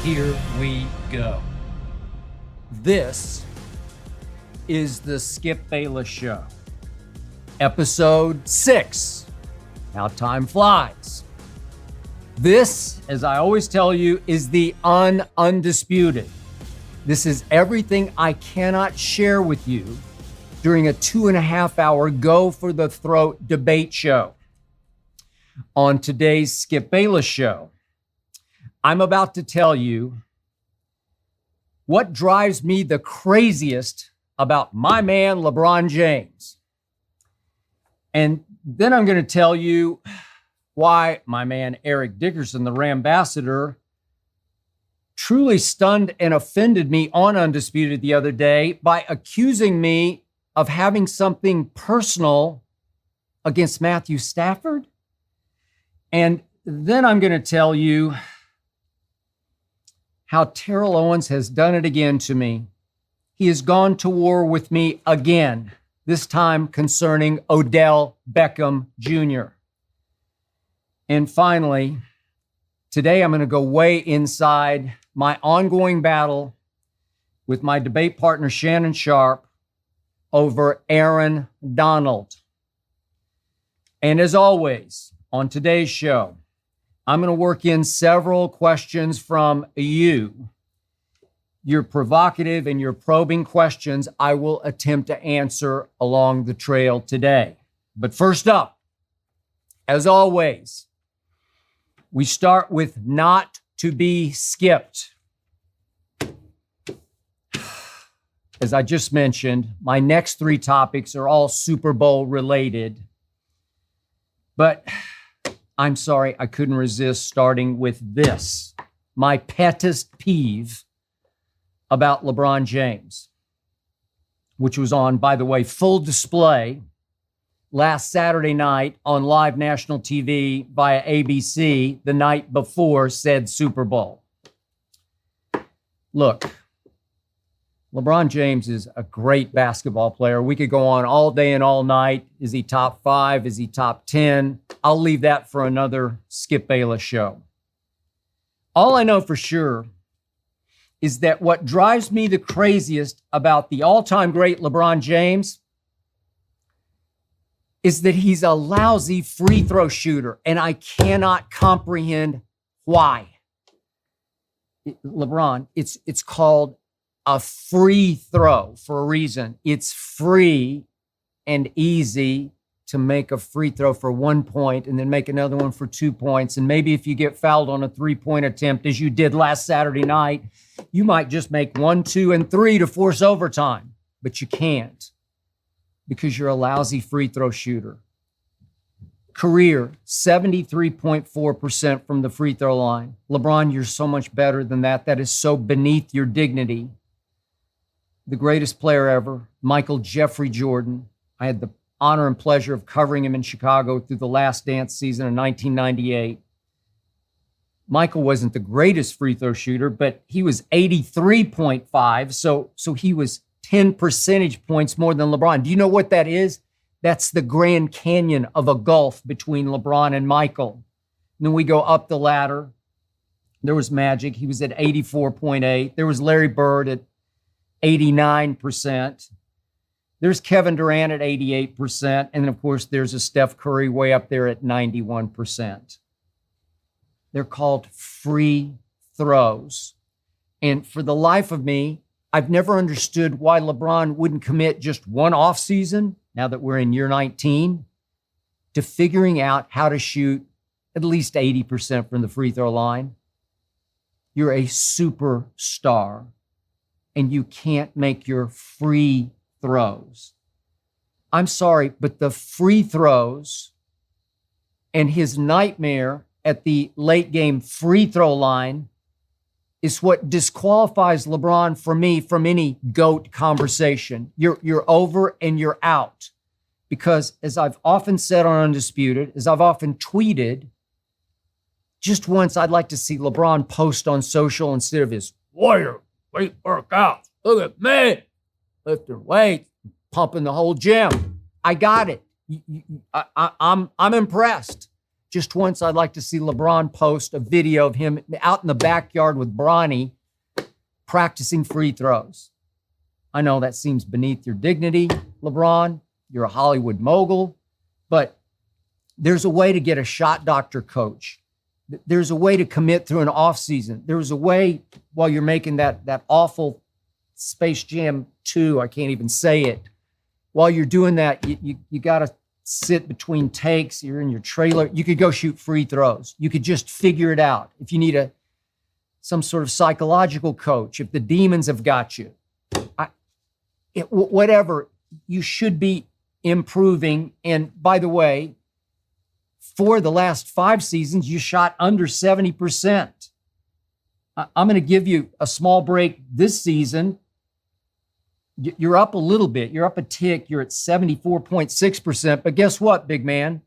Here we go. This is the Skip Bayless Show. Episode 6, How Time Flies. This, as I always tell you, is the Undisputed. This is everything I cannot share with you during a 2.5-hour go for the throat debate show. On today's Skip Bayless Show, I'm about to tell you what drives me the craziest about my man, LeBron James. And then I'm going to tell you why my man, Eric Dickerson, the Rambassador, truly stunned and offended me on Undisputed the other day by accusing me of having something personal against Matthew Stafford. And then I'm going to tell you how Terrell Owens has done it again to me. He has gone to war with me again, this time concerning Odell Beckham Jr. And finally, today I'm going to go way inside my ongoing battle with my debate partner, Shannon Sharp, over Aaron Donald. And as always, on today's show, I'm going to work in several questions from you. Your provocative and your probing questions I will attempt to answer along the trail today. But first up, as always, we start with not to be skipped. As I just mentioned, my next 3 topics are all Super Bowl related. But I'm sorry, I couldn't resist starting with this, my pettest peeve about LeBron James, which was on, by the way, full display last Saturday night on live national TV via ABC the night before said Super Bowl. Look, LeBron James is a great basketball player. We could go on all day and all night. Is he top 5? Is he top 10? I'll leave that for another Skip Bayless show. All I know for sure is that what drives me the craziest about the all-time great LeBron James is that he's a lousy free throw shooter, and I cannot comprehend why. LeBron, it's called a free throw for a reason. It's free and easy to make a free throw for 1 point and then make another one for 2 points. And maybe if you get fouled on a 3-point attempt, as you did last Saturday night, you might just make 1, 2, and 3 to force overtime. But you can't because you're a lousy free throw shooter. Career, 73.4% from the free throw line. LeBron, you're so much better than that. That is so beneath your dignity. The greatest player ever, Michael Jeffrey Jordan. I had the honor and pleasure of covering him in Chicago through the Last Dance season in 1998. Michael wasn't the greatest free throw shooter, but he was 83.5, so he was 10 percentage points more than LeBron. Do you know what that is? That's the Grand Canyon of a gulf between LeBron and Michael. And then we go up the ladder. There was Magic. He was at 84.8. There was Larry Bird at 89%. There's Kevin Durant at 88%. And then, of course, there's a Steph Curry way up there at 91%. They're called free throws. And for the life of me, I've never understood why LeBron wouldn't commit just one offseason, now that we're in year 19, to figuring out how to shoot at least 80% from the free throw line. You're a superstar, and you can't make your free throws. I'm sorry, but the free throws and his nightmare at the late game free throw line is what disqualifies LeBron for me from any GOAT conversation. You're over and you're out. Because as I've often said on Undisputed, as I've often tweeted, just once I'd like to see LeBron post on social instead of his warrior weight workouts. Look at me, lifting weights, pumping the whole gym. I got it. I'm impressed. just once I'd like to see LeBron post a video of him out in the backyard with Bronny practicing free throws. I know that seems beneath your dignity, LeBron. You're a Hollywood mogul, but there's a way to get a shot doctor coach. There's a way to commit through an off season. There's a way while you're making that awful Space Jam 2, I can't even say it. While you're doing that, you got to sit between takes. You're in your trailer. You could go shoot free throws. You could just figure it out. If you need some sort of psychological coach, if the demons have got you, whatever, you should be improving. And by the way, for the last 5 seasons, you shot under 70%. I'm going to give you a small break this season. You're up a little bit. You're up a tick. You're at 74.6%. But guess what, big man?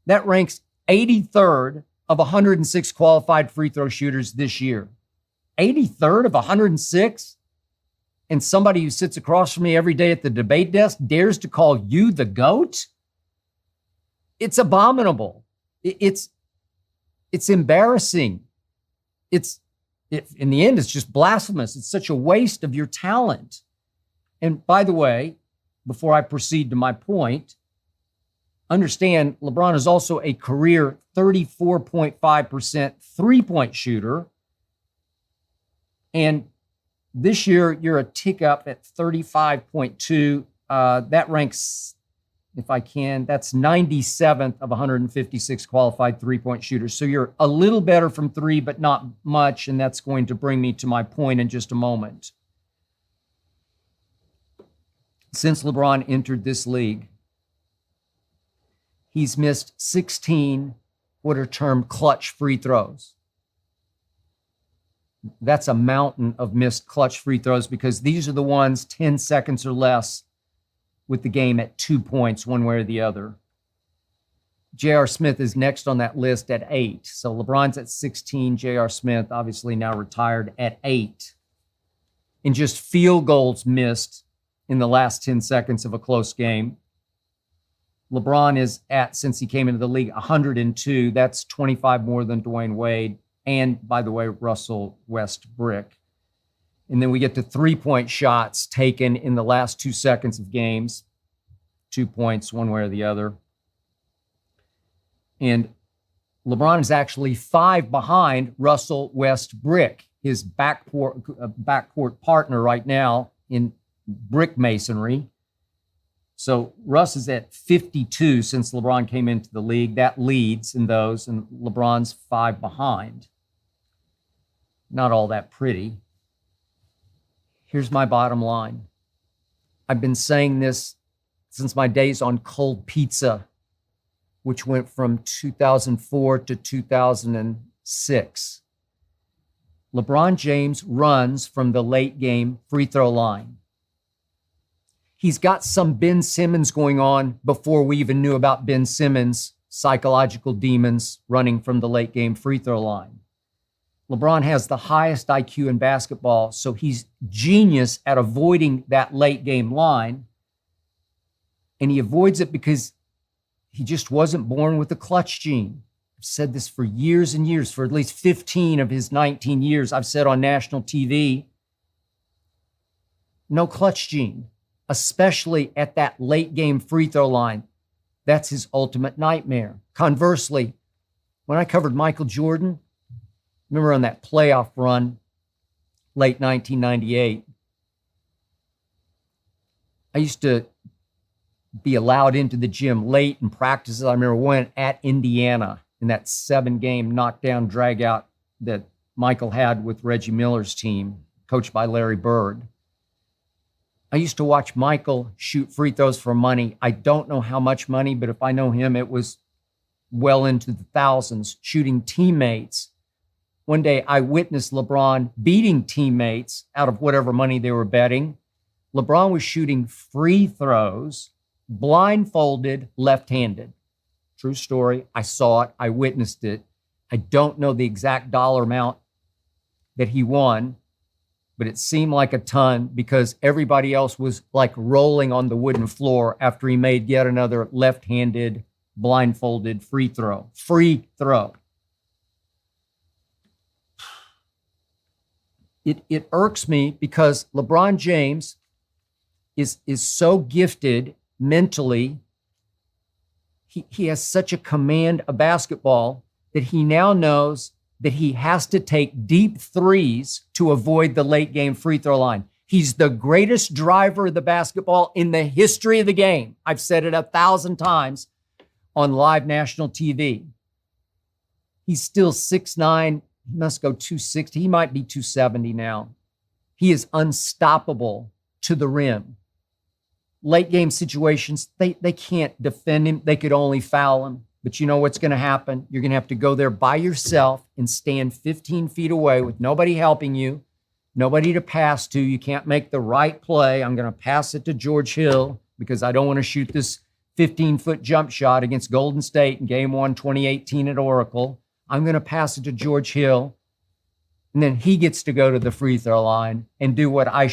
That ranks 83rd of 106 qualified free throw shooters this year. 83rd of 106? And somebody who sits across from me every day at the debate desk dares to call you the GOAT? It's abominable. It's embarrassing. In the end, it's just blasphemous. It's such a waste of your talent. And by the way, before I proceed to my point, understand LeBron is also a career 34.5% three-point shooter. And this year, you're a tick up at 35.2. That ranks, if I can, that's 97th of 156 qualified three-point shooters. So you're a little better from three, but not much. And that's going to bring me to my point in just a moment. Since LeBron entered this league, he's missed 16 what are termed clutch free throws. That's a mountain of missed clutch free throws because these are the ones 10 seconds or less with the game at 2 points, one way or the other. J.R. Smith is next on that list at 8. So LeBron's at 16. J.R. Smith, obviously now retired, at 8. And just field goals missed in the last 10 seconds of a close game. LeBron is at, since he came into the league, 102. That's 25 more than Dwayne Wade. And, by the way, Russell Westbrook. And then we get to three-point shots taken in the last 2 seconds of games. 2 points, one way or the other. And LeBron is actually 5 behind Russell Westbrook, his backcourt partner right now in brick masonry. So Russ is at 52 since LeBron came into the league. That leads in those, and LeBron's 5 behind. Not all that pretty. Here's my bottom line. I've been saying this since my days on Cold Pizza, which went from 2004 to 2006. LeBron James runs from the late game free throw line. He's got some Ben Simmons going on before we even knew about Ben Simmons' psychological demons running from the late game free throw line. LeBron has the highest IQ in basketball, so he's genius at avoiding that late game line. And he avoids it because he just wasn't born with a clutch gene. I've said this for years and years, for at least 15 of his 19 years. I've said on national TV, no clutch gene, especially at that late game free throw line. That's his ultimate nightmare. Conversely, when I covered Michael Jordan, remember on that playoff run, late 1998, I used to be allowed into the gym late in practices. I remember one at Indiana in that 7-game knockdown drag-out that Michael had with Reggie Miller's team, coached by Larry Bird. I used to watch Michael shoot free throws for money. I don't know how much money, but if I know him, it was well into the thousands, shooting teammates. One day I witnessed LeBron beating teammates out of whatever money they were betting. LeBron was shooting free throws, blindfolded, left-handed. True story. I saw it. I witnessed it. I don't know the exact dollar amount that he won, but it seemed like a ton because everybody else was like rolling on the wooden floor after he made yet another left-handed blindfolded free throw. Free throw. It irks me because LeBron James is so gifted mentally. He has such a command of basketball that he now knows that he has to take deep threes to avoid the late game free throw line. He's the greatest driver of the basketball in the history of the game. I've said it 1,000 times on live national TV. He's still 6'9". He must go 260. He might be 270 now. He is unstoppable to the rim. Late game situations, they can't defend him. They could only foul him. But you know what's going to happen? You're going to have to go there by yourself and stand 15 feet away with nobody helping you, nobody to pass to. You can't make the right play. I'm going to pass it to George Hill because I don't want to shoot this 15-foot jump shot against Golden State in Game 1, 2018 at Oracle. I'm going to pass it to George Hill, and then he gets to go to the free throw line and do what I